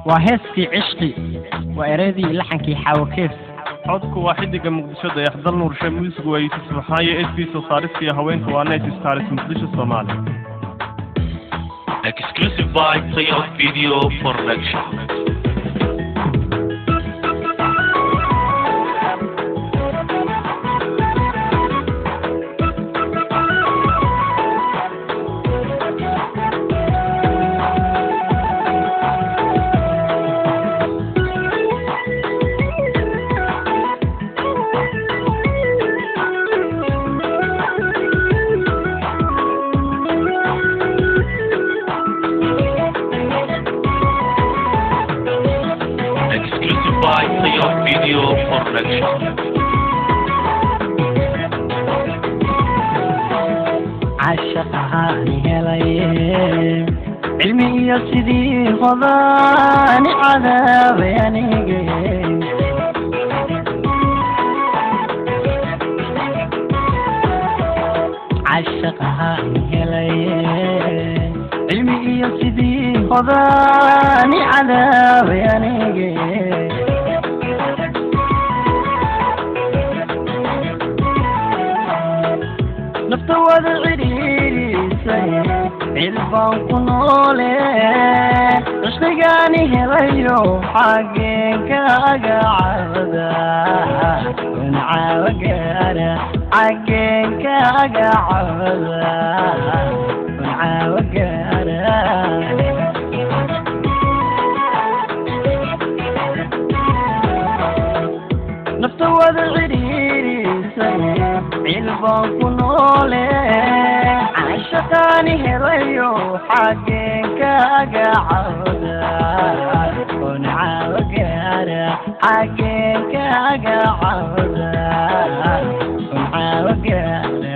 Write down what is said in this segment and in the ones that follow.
وهسكي عشقي وإرادي لحنكي حاوكيف codku waa xidiga muqdisho dayaxdal nuurshe music way tusbaxaye SP soo saarista haweenka waa night stars muqdisho Soomaali exclusive by Play Out Video Production. By Play Out Video Production. عشقها نهلاي علمي يسدي خضاني عذاب ينيجي عشقها نهلاي علمي يسدي خضاني عذاب ينيجي نفتوض العريسي البان قنولي اشتقاني هليو حقك اقعبدا ونعاوقانا حقك اقعبدا ونعاوقانا نفتوض العريسي البان قنولي عشقاني هليو حقك اقعبدا ونعاوقانا حقك اقعبدا ونعاوقانا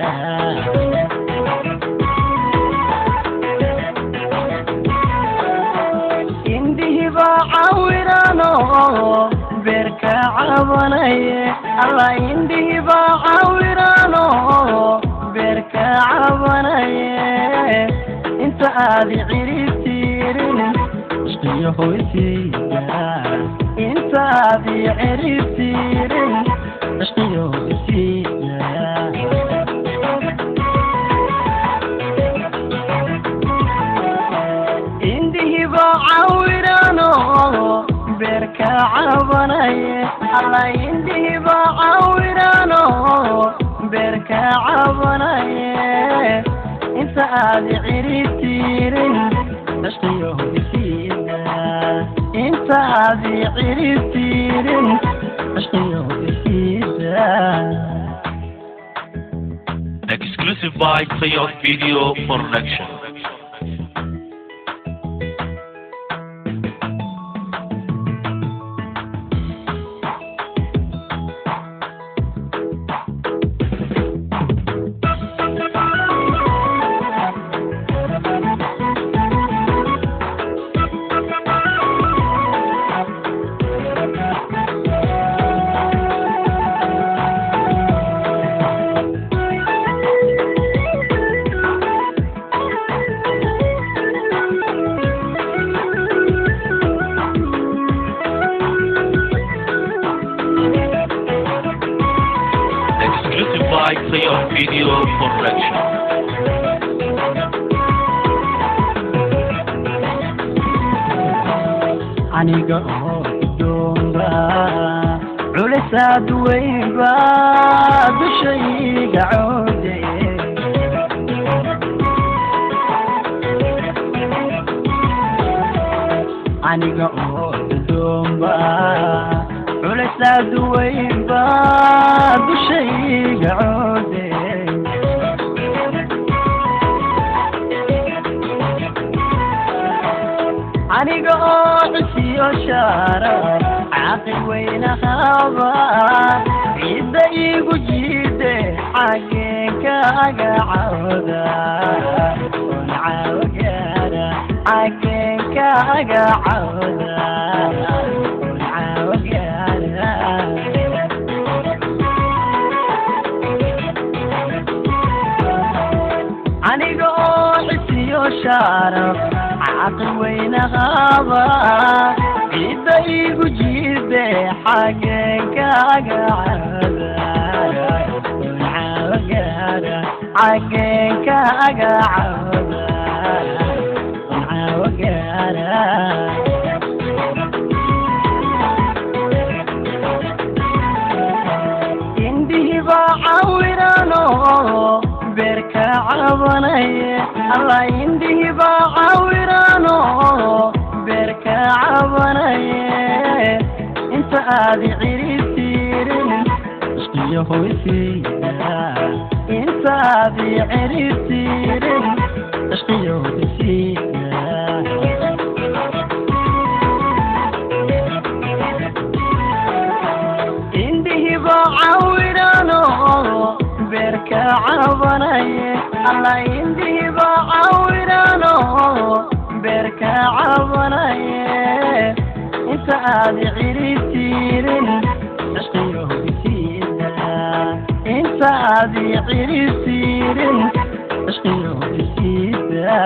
انديه بعاورانو بركة عبناي الله يندي بعاورانو بركة عبناي انت هذي عرفتيرن اشتي هويتيدا انت هذي عرفتيرن اشتي هويتيدا اندي بعاورانو بركة عبناي الله يندي بعاورانو بركة عبناي انت هذي عرفتيرن اشتيه بسيدا انت هذي عرفتيرن اشتيه بسيدا Exclusive by Play Out Video Production. By Play Out Video Production. aniga oo doonba culisaad weynba dushayga coode aniga oo doonba culisaad weynba dushayga coode aniga oo cisiyo shaara caaqil weyna haba ciidda igu jiide xageenka agacawda uncaawagaara xageenka agacawda uncaawagaara aniga oo cisiyo shaara عقل وين غابة igu jiide xageenkaaga cawda uncaawagaara xageenkaaga cawda uncaawagaara indihiba cawirano beerka cabanaye alla indihiba cawirano beerka cabanaye inta aadi ciribtiirin ishqiyo hoysiida inta aadi ciribtiirin ishqiyo hoysiida indihiba cawirano beerka cabanaye alla indihiba cawirano beerka cabanaye inta aadi ciribtiirin ishqiyo hoysiida inta aadi ciribtiirin ishqiyo hoysiida